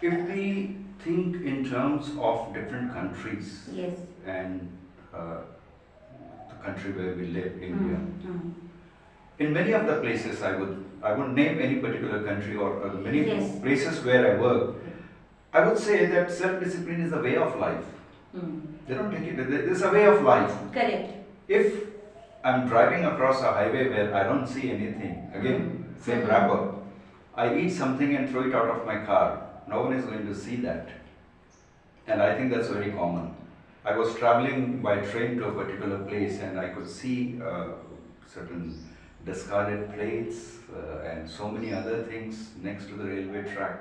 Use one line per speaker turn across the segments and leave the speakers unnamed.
If we think in terms of different countries
Yes.
and uh, the country where we live, India,
Mm, mm.
in many of the places, I would name any particular country or many
Yes.
places where I work. I would say that self-discipline is a way of life.
Mm.
They don't take it. It's a way of life.
Correct.
If I'm driving across a highway where I don't see anything,
Mm.
again, same
Mm.
wrapper, I eat something and throw it out of my car. No one is going to see that. And I think that's very common. I was traveling by train to a particular place and I could see certain discarded plates and so many other things next to the railway track.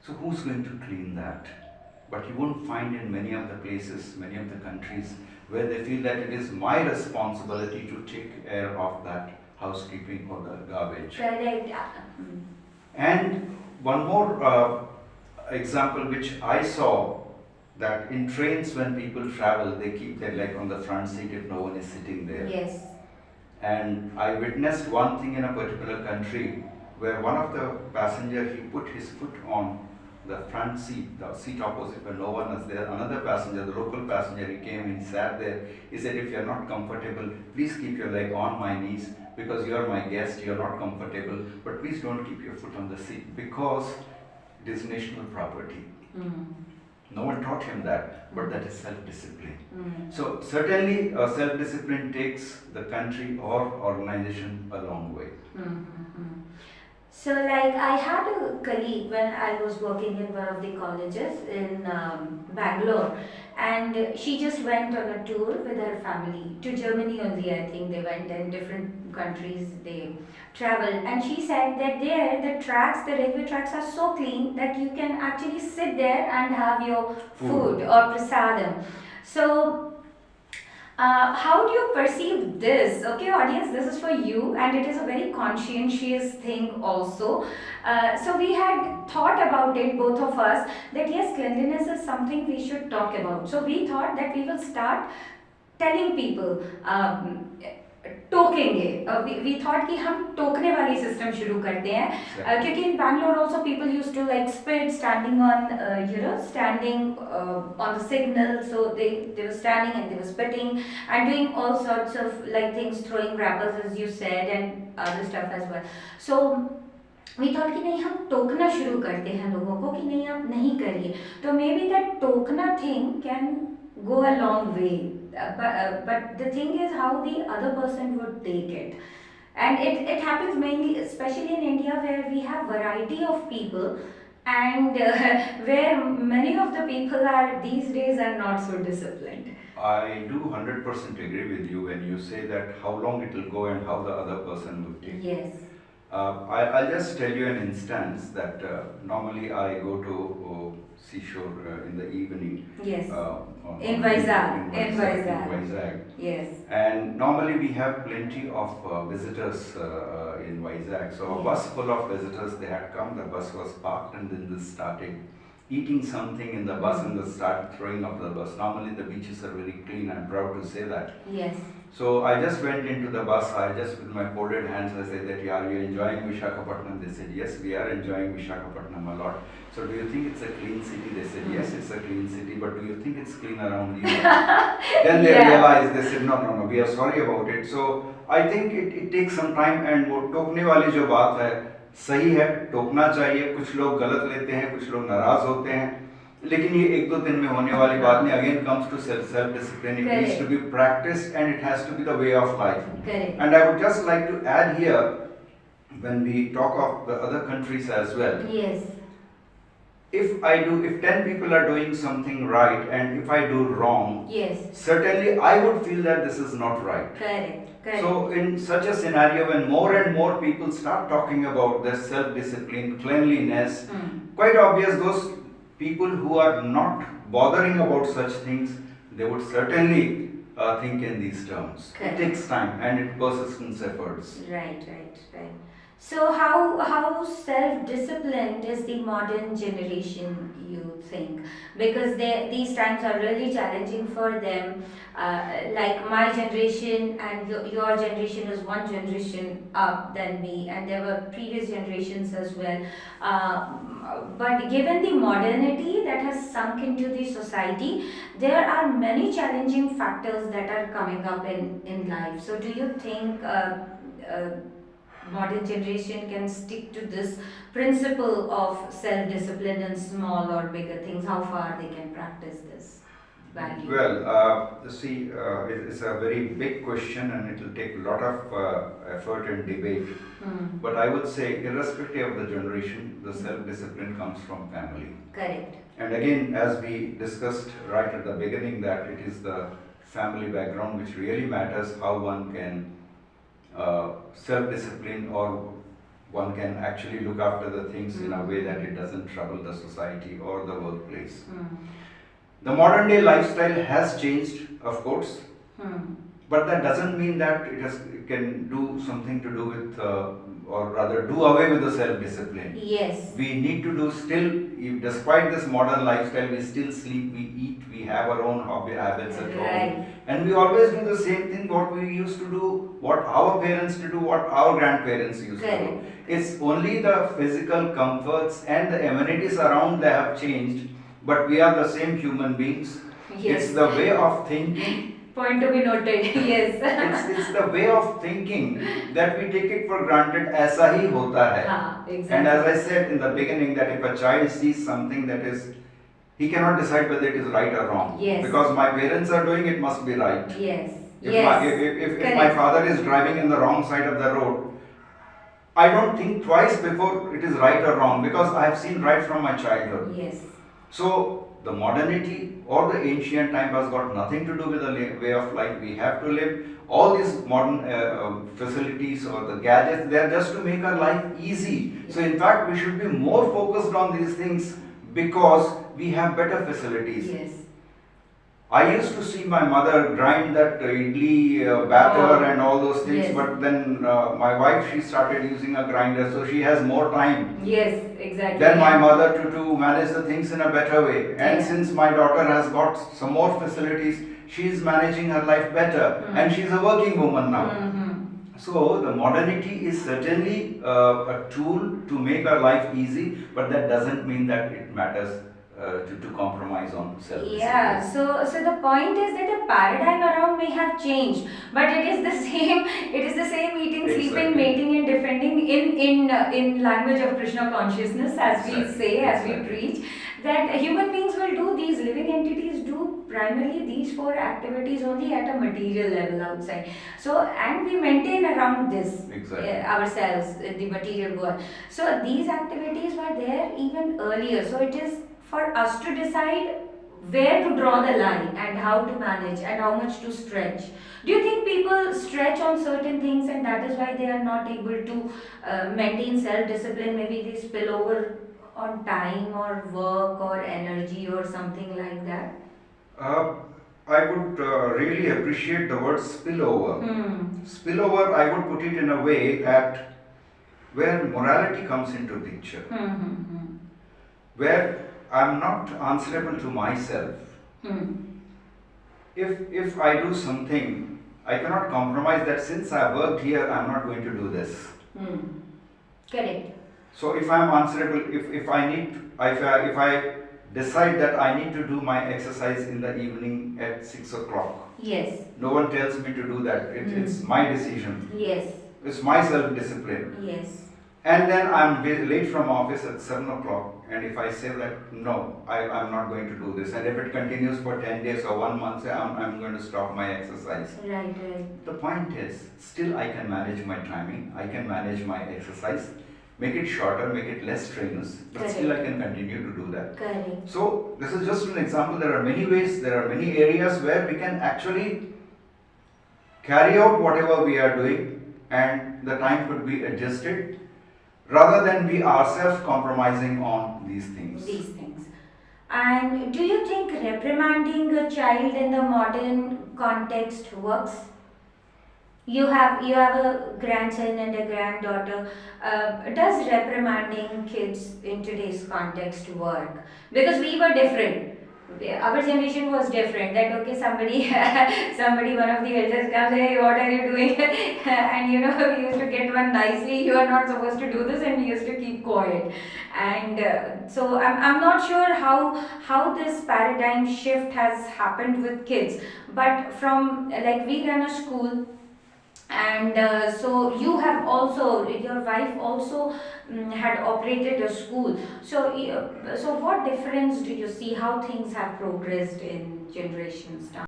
So who's going to clean that? But you won't find in many of the places, many of the countries, where they feel that it is my responsibility to take care of that housekeeping or the garbage.
Correct. Mm.
And one more example which I saw, that in trains when people travel, they keep their leg on the front seat if no one is sitting there.
Yes.
And I witnessed one thing in a particular country where one of the passenger, he put his foot on the front seat, the seat opposite where no one was there. Another passenger, the local passenger, he came, he sat there. He said, if you're not comfortable, please keep your leg on my knees because you're my guest, you're not comfortable, but please don't keep your foot on the seat because it is national property.
Mm.
No one taught him that, but that is self-discipline.
Mm.
So certainly self-discipline takes the country or organization a long way.
Mm. Mm. So, like, I had a colleague when I was working in one of the colleges in Bangalore, and she just went on a tour with her family to Germany only. I think they went, and different countries they traveled. And she said that there, the tracks, the railway tracks are so clean that you can actually sit there and have your food or prasadam. So, how do you perceive this? Okay, audience, this is for you, and it is a very conscientious thing also. So, we had thought about it, both of us, that yes, cleanliness is something we should talk about. So, we thought that we will start telling people. टोकेंगे we thought कि हम टोकने वाली system शुरू करते हैं क्योंकि in Bangalore also people used to like spit standing on standing on the signal, so they were standing and they were spitting and doing all sorts of like things, throwing wrappers as you said and other stuff as well. So we thought कि नहीं हम टोकना शुरू करते हैं लोगों को कि नहीं आप नहीं करिए, तो मे बी दैट टोकना thing can go a long way. But the thing is how the other person would take it. And it happens mainly, especially in India, where we have variety of people, and where many of the people are these days are not so disciplined.
I do 100% agree with you when you say that how long it will go and how the other person will take.
Yes.
I'll just tell you an instance that normally I go to seashore in the evening.
Yes.
In
Vizag.
In Vizag.
Yes.
And normally we have plenty of visitors in Vizag. So a bus full of visitors, they had come, the bus was parked and then they started eating something in the bus and they started throwing up the bus. Normally the beaches are very clean, I'm proud to say that.
Yes.
So I just went into the bus, I just with my folded hands I said that, yeah, are you enjoying Visakhapatnam? They said, yes, we are enjoying Visakhapatnam a lot. So do you think it's a clean city? They said, yes, it's a clean city, but do you think it's clean around you? Then they realized, they said, no, we are sorry about it. So I think it takes some time, and वो टोकने वाली जो बात है सही है, टोकना चाहिए, कुछ लोग गलत लेते हैं, कुछ लोग नाराज होते हैं, लेकिन ये एक दो दिन में होने वाली बात नहीं. Again comes to self discipline. It needs to be practiced and it has to be the way of life.
Correct.
And I would just like to add here, when we talk of the other countries as well.
Yes.
If 10 people are doing something right and if I do wrong,
yes,
certainly I would feel that this is not right.
Correct.
So in such a scenario, when more and more people start talking about this self-discipline, cleanliness, quite obvious those people who are not bothering about such things, they would certainly think in these terms.
Correct.
It takes time and it persistence efforts.
Right. So how self-disciplined is the modern generation, you think? Because these times are really challenging for them. Like my generation and your generation is one generation up than me, and there were previous generations as well. but given the modernity that has sunk into the society, there are many challenging factors that are coming up in life. So, do you think modern generation can stick to this principle of self-discipline in small or bigger things? How far they can practice this value?
Well, see, it's a very big question and it will take a lot of effort and debate.
Hmm.
But I would say, irrespective of the generation, the self-discipline comes from family.
Correct.
And again, as we discussed right at the beginning, that it is the family background which really matters, how one can self-discipline, or one can actually look after the things in a way that it doesn't trouble the society or the workplace.
Hmm.
The modern day lifestyle has changed, of course,
Hmm.
but that doesn't mean that it can do something to do with, or rather, do away with the self-discipline.
Yes.
We need to do still, if despite this modern lifestyle, we still sleep, we eat, we have our own hobby habits at home.
Right.
And we always do the same thing what we used to do, what our parents to do, what our grandparents used to do.
Correct.
It's only the physical comforts and the amenities around that have changed, but we are the same human beings.
Yes.
It's the way of thinking.
Point to be noted. Yes.
It's the way of thinking that we take it for granted. ऐसा ही होता है.
हाँ, exactly.
And as I said in the beginning, that if a child sees something that is, he cannot decide whether it is right or wrong.
Yes.
Because my parents are doing it, must be right.
Yes.
If,
Yes.
if my
Correct.
father is driving in the wrong side of the road, I don't think twice before it is right or wrong, because I have seen right from my childhood.
Yes.
So the modernity or the ancient time has got nothing to do with the way of life we have to live. All these modern facilities or the gadgets, they are just to make our life easy. So in fact, we should be more focused on these things because we have better facilities.
Yes.
I used to see my mother grind that idli batter
Oh,
and all those things,
yes.
but then my wife, she started using a grinder, so she has more time.
Yes. Exactly.
Then my mother to manage the things in a better way. And
Yeah.
since my daughter has got some more facilities, she is managing her life better, and she is a working woman now.
Mm-hmm.
So the modernity is certainly a tool to make our life easy, but that doesn't mean that it matters to compromise on self-discipline.
Yeah, so the point is that the paradigm around may have changed, but it is the same. It is the same eating, sleeping,
Exactly.
mating, and defending in language of Krishna consciousness, as we
Exactly.
say, as we
Exactly.
preach, that human beings will do these. Living entities do primarily these four activities only at a material level outside. So, and we maintain around this
Exactly.
ourselves, the material world. So these activities were there even earlier. So it is for us to decide where to draw the line and how to manage and how much to stretch. Do you think people stretch on certain things and that is why they are not able to maintain self-discipline? Maybe they spill over on time or work or energy or something like that?
I would really appreciate the word spillover. Spillover, I would put it in a way that where morality comes into picture, where I'm not answerable to myself. If I do something, I cannot compromise that since I worked here, I'm not going to do this.
Correct.
So if I'm answerable, if I decide that I need to do my exercise in the evening at 6 o'clock,
Yes.
no one tells me to do that. It's my decision.
Yes.
It's my self-discipline.
Yes.
And then I'm late from office at 7 o'clock, and if I say that no, I'm not going to do this, and if it continues for 10 days or 1 month, say I'm going to stop my exercise.
Right, right.
The point is, still I can manage my timing, I can manage my exercise, make it shorter, make it less strenuous, but still I can continue to do that.
Correct.
So this is just an example. There are many ways, there are many areas where we can actually carry out whatever we are doing, and the time could be adjusted rather than we ourselves compromising on these things.
These things. And do you think reprimanding a child in the modern context works? You have a grandson and a granddaughter. Does reprimanding kids in today's context work? Because we were different. our generation was different, that okay, somebody somebody, one of the elders comes, hey, what are you doing? And we used to get one nicely, you are not supposed to do this, and we used to keep quiet. And so I'm not sure how this paradigm shift has happened with kids, but from like we run a school, and so you have also, your wife also had operated a school. So so what difference do you see, how things have progressed in generations now?